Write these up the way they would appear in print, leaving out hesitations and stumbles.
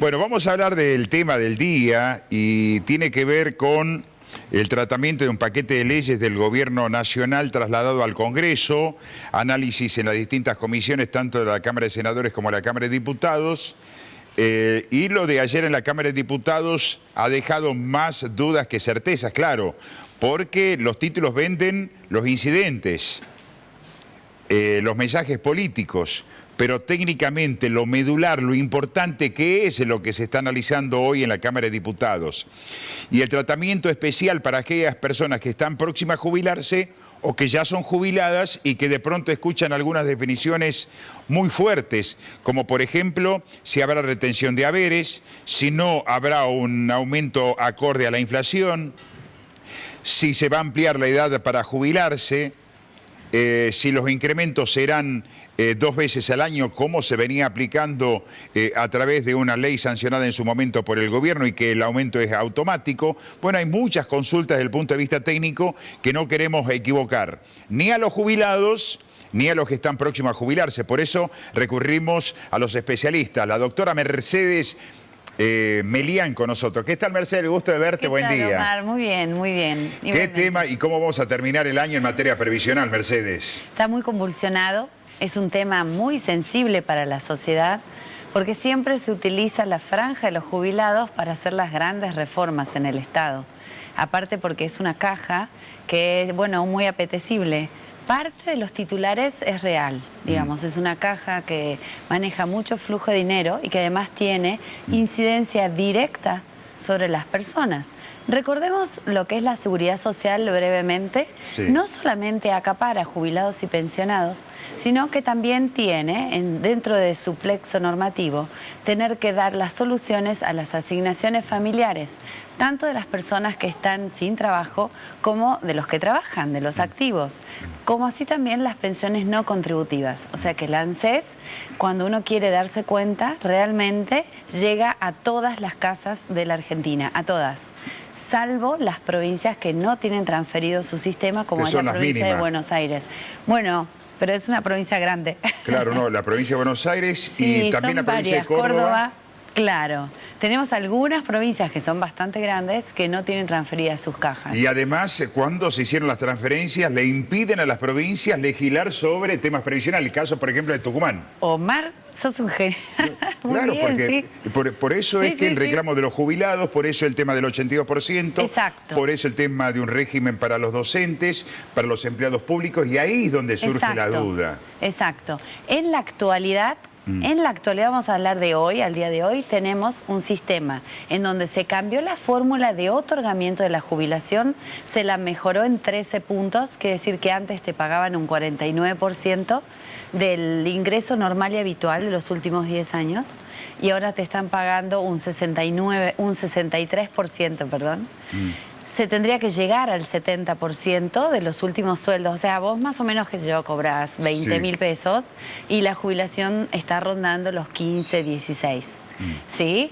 Bueno, vamos a hablar del tema del día y tiene que ver con el tratamiento de un paquete de leyes del Gobierno Nacional trasladado al Congreso, análisis en las distintas comisiones, tanto de la Cámara de Senadores como de la Cámara de Diputados. Y lo de ayer en la Cámara de Diputados ha dejado más dudas que certezas, claro, porque los títulos venden los incidentes, los mensajes políticos, pero técnicamente lo medular, lo importante que es lo que se está analizando hoy en la Cámara de Diputados. Y el tratamiento especial para aquellas personas que están próximas a jubilarse o que ya son jubiladas y que de pronto escuchan algunas definiciones muy fuertes, como por ejemplo, si habrá retención de haberes, si no habrá un aumento acorde a la inflación, si se va a ampliar la edad para jubilarse, si los incrementos serán 2 veces al año, como se venía aplicando a través de una ley sancionada en su momento por el gobierno y que el aumento es automático. Bueno, hay muchas consultas desde el punto de vista técnico que no queremos equivocar, ni a los jubilados, ni a los que están próximos a jubilarse. Por eso recurrimos a los especialistas. La doctora Mercedes Melián con nosotros. ¿Qué tal, Mercedes? Gusto de verte. Buen día. Omar? Muy bien, muy bien. ¿Qué tema y cómo vamos a terminar el año en materia previsional, Mercedes? Está muy convulsionado, es un tema muy sensible para la sociedad, porque siempre se utiliza la franja de los jubilados para hacer las grandes reformas en el Estado. Aparte porque es una caja que es, bueno, muy apetecible. Parte de los titulares es real, digamos, es una caja que maneja mucho flujo de dinero y que además tiene incidencia directa sobre las personas. Recordemos lo que es la seguridad social brevemente. Sí. No solamente acapara jubilados y pensionados, sino que también tiene, dentro de su plexo normativo, tener que dar las soluciones a las asignaciones familiares, tanto de las personas que están sin trabajo como de los que trabajan, de los activos, como así también las pensiones no contributivas. O sea que la ANSES, cuando uno quiere darse cuenta, realmente llega a todas las casas de la Argentina, a todas, salvo las provincias que no tienen transferido su sistema, como es la provincia de Buenos Aires. Bueno, pero es una provincia grande. Claro, no, la provincia de Buenos Aires sí, y también la provincia de Córdoba. Claro, tenemos algunas provincias que son bastante grandes que no tienen transferidas sus cajas. Y además, cuando se hicieron las transferencias, le impiden a las provincias legislar sobre temas previsionales. El caso, por ejemplo, de Tucumán. Omar, sos un genio. Claro, bien, porque sí. por eso sí, es que el reclamo de los jubilados, por eso el tema del 82%, exacto, por eso el tema de un régimen para los docentes, para los empleados públicos, y ahí es donde surge la duda. Exacto. En la actualidad, vamos a hablar de hoy, al día de hoy, tenemos un sistema en donde se cambió la fórmula de otorgamiento de la jubilación, se la mejoró en 13 puntos, quiere decir que antes te pagaban un 49% del ingreso normal y habitual de los últimos 10 años y ahora te están pagando un 63%, perdón. Se tendría que llegar al 70% de los últimos sueldos. O sea, vos más o menos, que yo, cobrás 20.000 pesos y la jubilación está rondando los 15, 16. ¿Sí?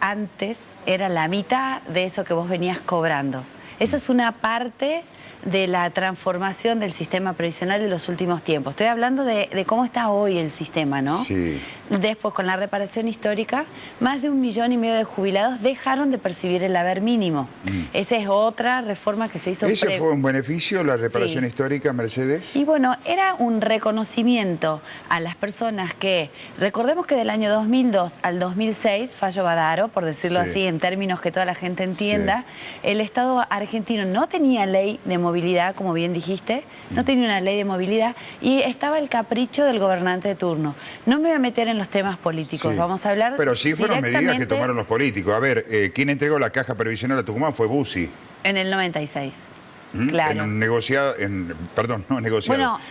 Antes era la mitad de eso que vos venías cobrando. Eso es una parte de la transformación del sistema previsional de los últimos tiempos. Estoy hablando de cómo está hoy el sistema, ¿no? Sí. Después, con la reparación histórica, más de 1,5 millones de jubilados dejaron de percibir el haber mínimo. Esa es otra reforma que se hizo. ¿Ese fue un beneficio, la reparación histórica, Mercedes? Y bueno, era un reconocimiento a las personas que, recordemos que del año 2002 al 2006, fallo Badaro, por decirlo así, en términos que toda la gente entienda, el Estado argentino no tenía ley de movilidad, como bien dijiste, no tenía una ley de movilidad y estaba el capricho del gobernante de turno. No me voy a meter en los temas políticos, vamos a hablar. Pero sí fueron medidas que tomaron los políticos. A ver, ¿quién entregó la caja previsional a Tucumán? Fue Bussi. En el 96. Claro.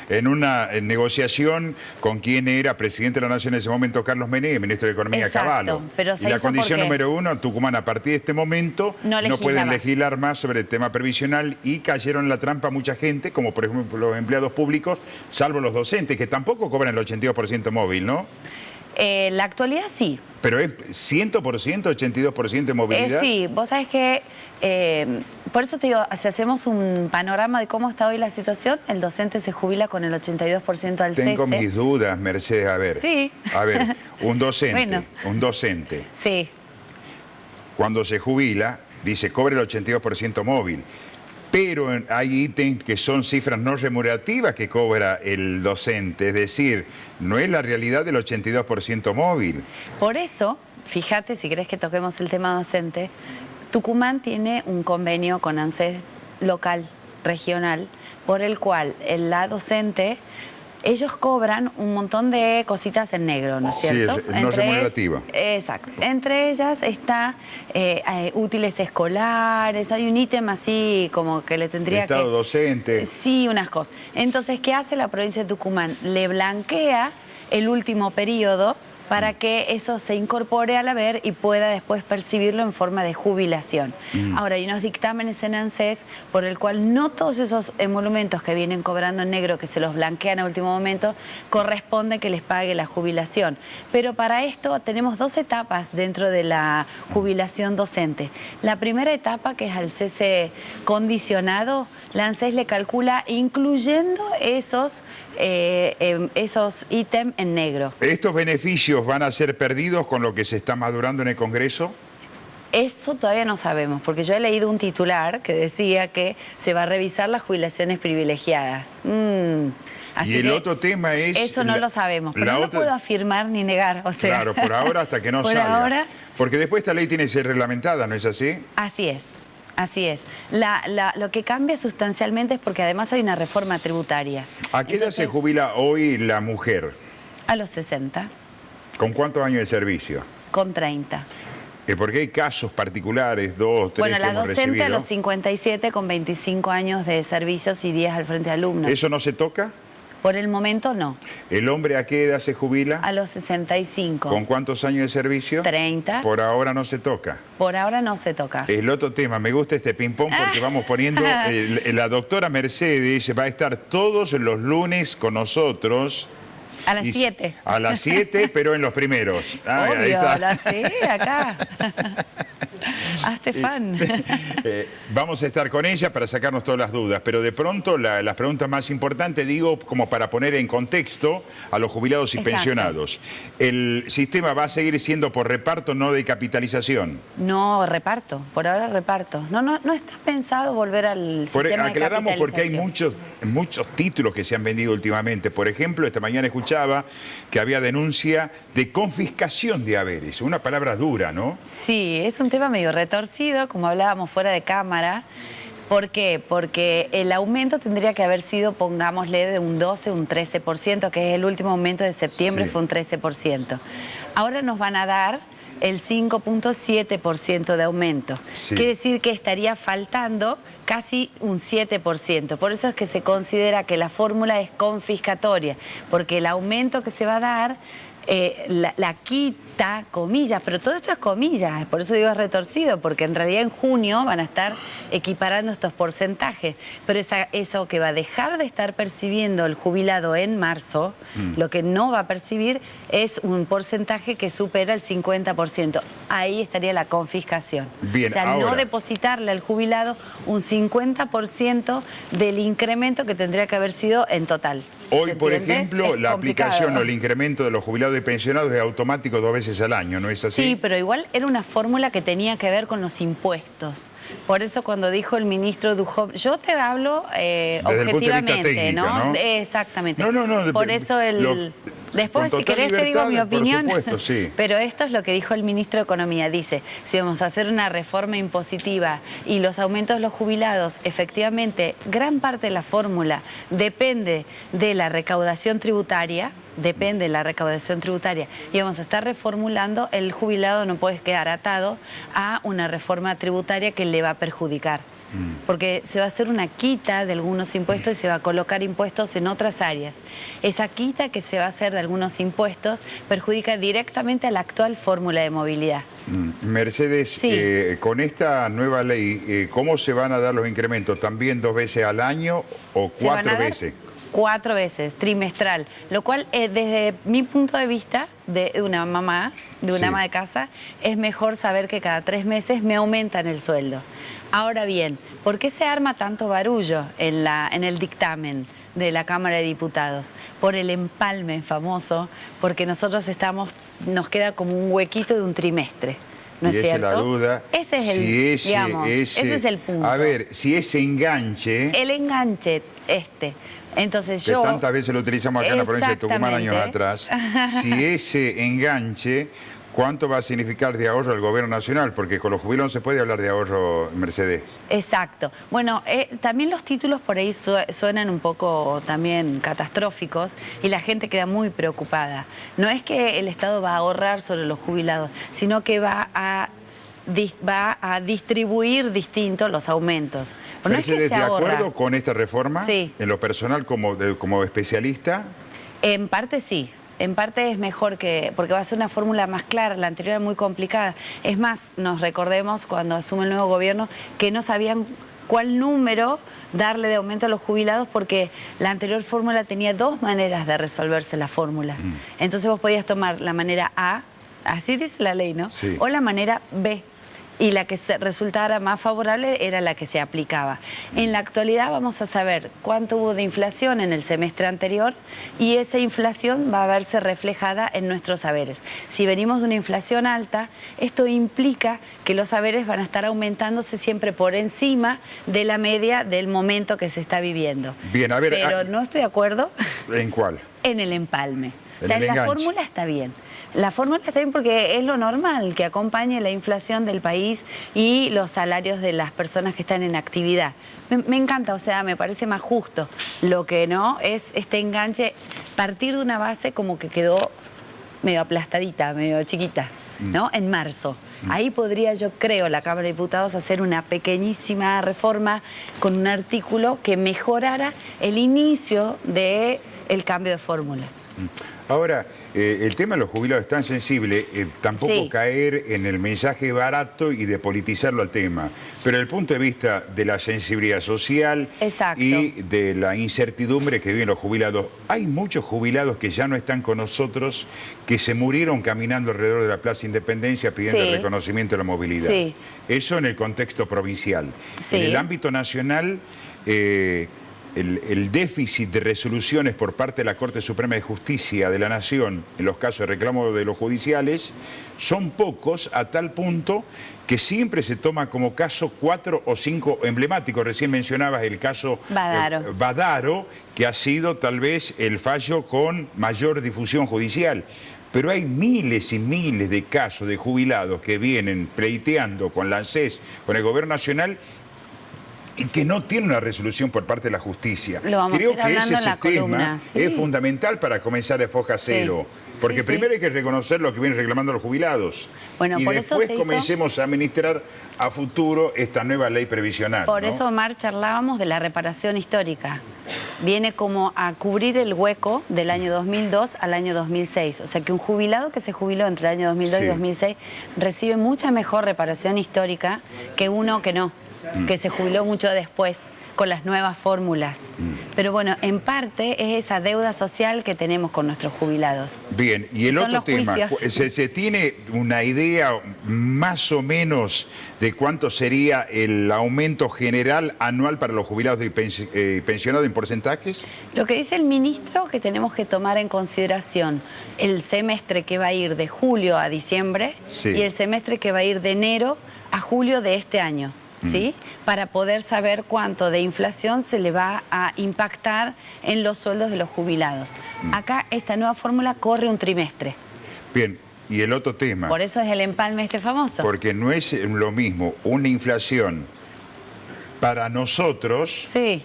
En una negociación con quien era presidente de la Nación en ese momento, Carlos Menem, ministro de Economía, Cavallo. Pero y la condición número 1, Tucumán a partir de este momento no pueden legislar más sobre el tema previsional y cayeron en la trampa mucha gente, como por ejemplo los empleados públicos, salvo los docentes, que tampoco cobran el 82% móvil, ¿no? La actualidad sí. ¿Pero es 100%, 82% de movilidad? Sí, vos sabés que, por eso te digo, si hacemos un panorama de cómo está hoy la situación, el docente se jubila con el 82% al cese. Tengo mis dudas, Mercedes, a ver. Sí. A ver, un docente, Bueno. un docente, Sí. cuando se jubila, dice, cobre el 82% móvil. Pero hay ítems que son cifras no remunerativas que cobra el docente, es decir, no es la realidad del 82% móvil. Por eso, fíjate, si querés que toquemos el tema docente, Tucumán tiene un convenio con ANSES local, regional, por el cual la docente, ellos cobran un montón de cositas en negro, ¿no es cierto? Sí, no remunerativa. Exacto. Entre ellas está útiles escolares, hay un ítem así como que le tendría que... Estado docente. Sí, unas cosas. Entonces, ¿qué hace la provincia de Tucumán? Le blanquea el último periodo para que eso se incorpore al haber y pueda después percibirlo en forma de jubilación. Ahora, hay unos dictámenes en ANSES por el cual no todos esos emolumentos que vienen cobrando en negro, que se los blanquean a último momento, corresponde que les pague la jubilación. Pero para esto tenemos dos etapas dentro de la jubilación docente. La primera etapa, que es al cese condicionado, la ANSES le calcula incluyendo esos ítems en negro. ¿Estos beneficios van a ser perdidos con lo que se está madurando en el Congreso? Eso todavía no sabemos, porque yo he leído un titular que decía que se va a revisar las jubilaciones privilegiadas. Así y el que otro tema es... eso no lo sabemos, pero no lo puedo afirmar ni negar. O sea, claro, por ahora hasta que no por salga. ahora, porque después esta ley tiene que ser reglamentada, ¿no es así? así es. Así es. Lo que cambia sustancialmente es porque además hay una reforma tributaria. ¿A qué edad se Entonces, jubila hoy la mujer? a los 60, ¿Con cuántos años de servicio? con 30. Porque hay casos particulares, 2, 3 Bueno, que la hemos docente recibido. a los 57 con 25 años de servicios y 10 al frente de alumnos. ¿Eso no se toca? Por el momento no. ¿El hombre a qué edad se jubila? A los 65. ¿Con cuántos años de servicio? 30. Por ahora no se toca. Por ahora no se toca. El otro tema, me gusta este ping-pong porque vamos poniendo... la doctora Mercedes va a estar todos los lunes con nosotros. A las 7. A las 7, pero en los primeros. Ah, ahí Obvio, está. sí, acá. Hazte fan. Vamos a estar con ella para sacarnos todas las dudas, pero de pronto las preguntas más importantes, digo, como para poner en contexto a los jubilados y Exacto. pensionados. ¿El sistema va a seguir siendo por reparto, no de capitalización? No, reparto. Por ahora reparto. No está pensado volver al sistema de Aclaramos porque hay capitalización. muchos títulos que se han vendido últimamente. Por ejemplo, esta mañana escuchaba que había denuncia de confiscación de haberes. Una palabra dura, ¿no? Sí, es un tema medio retorcido, como hablábamos fuera de cámara. ¿Por qué? Porque el aumento tendría que haber sido, pongámosle, de un 12, un 13%, que es el último aumento de septiembre, Sí. fue un 13%. Ahora nos van a dar el 5.7% de aumento. Sí. Quiere decir que estaría faltando casi un 7%. Por eso es que se considera que la fórmula es confiscatoria, porque el aumento que se va a dar la quita, comillas, pero todo esto es comillas, por eso digo es retorcido, porque en realidad en junio van a estar equiparando estos porcentajes, pero eso que va a dejar de estar percibiendo el jubilado en marzo, lo que no va a percibir es un porcentaje que supera el 50%. Ahí estaría la confiscación. Bien, o sea, no ahora, depositarle al jubilado un 50% del incremento que tendría que haber sido en total. Hoy, ¿Se por entiende? ejemplo, Es la complicado. aplicación o el incremento de los jubilados y pensionados es automático 2 veces al año, ¿no es así? Sí, pero igual era una fórmula que tenía que ver con los impuestos. Por eso cuando dijo el ministro Duhov, yo te hablo Desde el punto de vista objetivamente, técnico, ¿no? ¿no? Exactamente. No, Por eso después, con si total querés, te digo libertad, mi opinión. por supuesto, sí. Pero esto es lo que dijo el ministro de Economía. Dice, si vamos a hacer una reforma impositiva y los aumentos de los jubilados, efectivamente, gran parte de la fórmula depende de la recaudación tributaria, y vamos a estar reformulando, el jubilado no puede quedar atado a una reforma tributaria que le va a perjudicar. Porque se va a hacer una quita de algunos impuestos y se va a colocar impuestos en otras áreas. Esa quita que se va a hacer de algunos impuestos perjudica directamente a la actual fórmula de movilidad. Mercedes, Sí. con esta nueva ley, ¿cómo se van a dar los incrementos? ¿También 2 veces al año o Se van a 4 dar veces? 4 veces, trimestral. Lo cual, desde mi punto de vista, de una mamá, de una ama de casa, es mejor saber que cada 3 meses me aumentan el sueldo. Ahora bien, ¿por qué se arma tanto barullo en el dictamen de la Cámara de Diputados? Por el empalme famoso, porque nosotros nos queda como un huequito de un trimestre. ¿No es cierto? Esa es la duda. Ese es ese es el punto. A ver, si ese enganche... El enganche, Entonces que tantas veces lo utilizamos acá en la provincia de Tucumán años atrás. Si ese enganche, ¿cuánto va a significar de ahorro al gobierno nacional? Porque con los jubilados no se puede hablar de ahorro, Mercedes. Exacto. Bueno, también los títulos por ahí suenan un poco también catastróficos y la gente queda muy preocupada. No es que el Estado va a ahorrar sobre los jubilados, sino que va a distribuir distintos los aumentos. Pero no es que se ahorra. ¿De acuerdo con esta reforma? Sí. En lo personal, como especialista. En parte sí. En parte es mejor porque va a ser una fórmula más clara, la anterior era muy complicada. Es más, nos recordemos cuando asume el nuevo gobierno que no sabían cuál número darle de aumento a los jubilados porque la anterior fórmula tenía 2 maneras de resolverse la fórmula. Entonces vos podías tomar la manera A, así dice la ley, ¿no? Sí. O la manera B. Y la que resultara más favorable era la que se aplicaba. En la actualidad vamos a saber cuánto hubo de inflación en el semestre anterior y esa inflación va a verse reflejada en nuestros saberes. Si venimos de una inflación alta, esto implica que los saberes van a estar aumentándose siempre por encima de la media del momento que se está viviendo. Bien, a ver... Pero no estoy de acuerdo. ¿En cuál? En el empalme. En o sea, el la enganche. fórmula está bien. La fórmula está bien porque es lo normal que acompañe la inflación del país y los salarios de las personas que están en actividad. Me encanta, o sea, me parece más justo. Lo que no es este enganche, partir de una base como que quedó medio aplastadita, medio chiquita, ¿no? En marzo. Ahí podría, yo creo, la Cámara de Diputados hacer una pequeñísima reforma con un artículo que mejorara el inicio del cambio de fórmula. Ahora, el tema de los jubilados es tan sensible, tampoco Sí. caer en el mensaje barato y de politizarlo al tema. Pero desde el punto de vista de la sensibilidad social Exacto. y de la incertidumbre que viven los jubilados, hay muchos jubilados que ya no están con nosotros, que se murieron caminando alrededor de la Plaza Independencia pidiendo Sí. el reconocimiento de la movilidad. Sí. Eso en el contexto provincial. Sí. En el ámbito nacional... El déficit de resoluciones por parte de la Corte Suprema de Justicia de la Nación en los casos de reclamo de los judiciales son pocos a tal punto que siempre se toma como caso 4 o 5 emblemáticos. Recién mencionabas el caso Badaro. Badaro, que ha sido tal vez el fallo con mayor difusión judicial. Pero hay miles y miles de casos de jubilados que vienen pleiteando con la ANSES, con el Gobierno Nacional, y que no tiene una resolución por parte de la justicia. Lo vamos Creo a ir que hablando ese en la sistema columna, sí. es fundamental para comenzar de foja cero. Porque Sí, primero sí. hay que reconocer lo que vienen reclamando los jubilados. Bueno, y por eso después se hizo- comencemos a administrar a futuro esta nueva ley previsional. Por ¿no? eso, Omar, charlábamos de la reparación histórica. Viene como a cubrir el hueco del año 2002 al año 2006. O sea que un jubilado que se jubiló entre el año 2002 Sí. y 2006 recibe mucha mejor reparación histórica que uno que no, que se jubiló mucho después con las nuevas fórmulas. Pero bueno, en parte es esa deuda social que tenemos con nuestros jubilados. Bien, y el Son otro los tema, juicios. ¿se tiene una idea más o menos de cuánto sería el aumento general anual para los jubilados y pensionados en porcentajes? Lo que dice el ministro que tenemos que tomar en consideración el semestre que va a ir de julio a diciembre Sí. y el semestre que va a ir de enero a julio de este año, ¿sí? Para poder saber cuánto de inflación se le va a impactar en los sueldos de los jubilados. Acá esta nueva fórmula corre un trimestre. Bien, y el otro tema, Por eso es el empalme famoso. porque no es lo mismo una inflación para nosotros, Sí,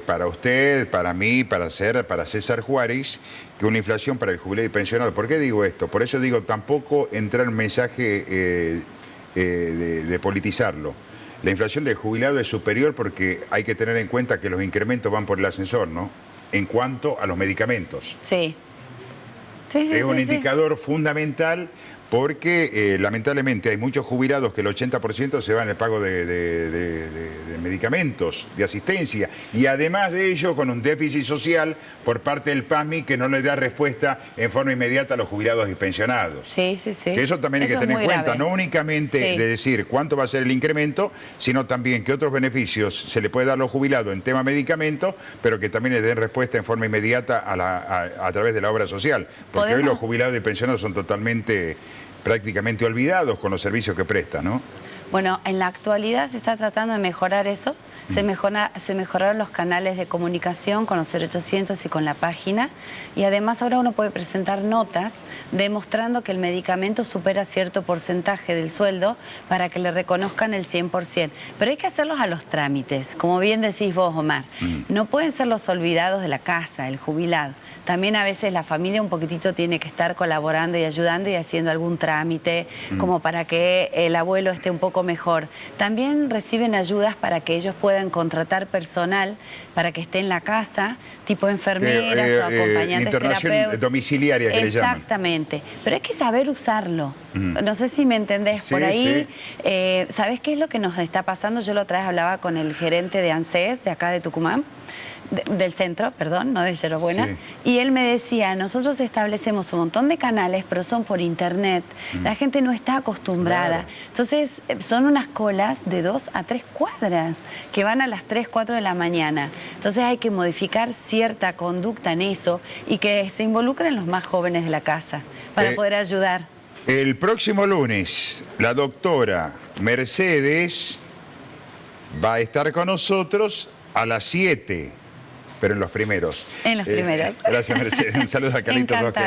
para usted, para mí, para César Juárez, que una inflación para el jubilado y pensionado. ¿Por qué digo esto? Por eso digo, tampoco entrar en mensaje de politizarlo. La inflación del jubilado es superior porque hay que tener en cuenta que los incrementos van por el ascensor, ¿no? En cuanto a los medicamentos. sí. Sí, sí, Es un sí, sí. indicador fundamental porque lamentablemente hay muchos jubilados que el 80% se va en el pago de medicamentos, de asistencia, y además de ello con un déficit social por parte del PASMI que no le da respuesta en forma inmediata a los jubilados y pensionados. Sí, sí, sí. Que eso también hay que tener en cuenta, no únicamente de decir cuánto va a ser el incremento, sino también que otros beneficios se le puede dar a los jubilados en tema medicamentos, pero que también le den respuesta en forma inmediata a través de la obra social. Porque hoy los jubilados y pensionados son prácticamente olvidados con los servicios que prestan, ¿no? Bueno, en la actualidad se está tratando de mejorar eso. Se mejoraron los canales de comunicación con los 0800 y con la página. Y además ahora uno puede presentar notas demostrando que el medicamento supera cierto porcentaje del sueldo para que le reconozcan el 100%. Pero hay que hacerlos a los trámites, como bien decís vos, Omar. No pueden ser los olvidados de la casa, el jubilado. También a veces la familia un poquitito tiene que estar colaborando y ayudando y haciendo algún trámite como para que el abuelo esté un poco mejor. También reciben ayudas para que ellos puedan contratar personal para que esté en la casa, tipo enfermeras o acompañantes terapeutas. Domiciliaria que le llaman. Exactamente. Pero hay que saber usarlo. No sé si me entendés por ahí. Sí. ¿Sabés qué es lo que nos está pasando? Yo la otra vez hablaba con el gerente de ANSES, de acá de Tucumán, del centro, perdón, no de Yerbabuena, y él me decía, nosotros establecemos un montón de canales, pero son por internet, la gente no está acostumbrada, entonces son unas colas de 2 a 3 cuadras, que van a las 3, 4 de la mañana, entonces hay que modificar cierta conducta en eso, y que se involucren los más jóvenes de la casa, para poder ayudar. El próximo lunes, la doctora Mercedes va a estar con nosotros a las 7. Pero en los primeros. En los primeros. Gracias, Mercedes. Un saludo a Carlitos Roque.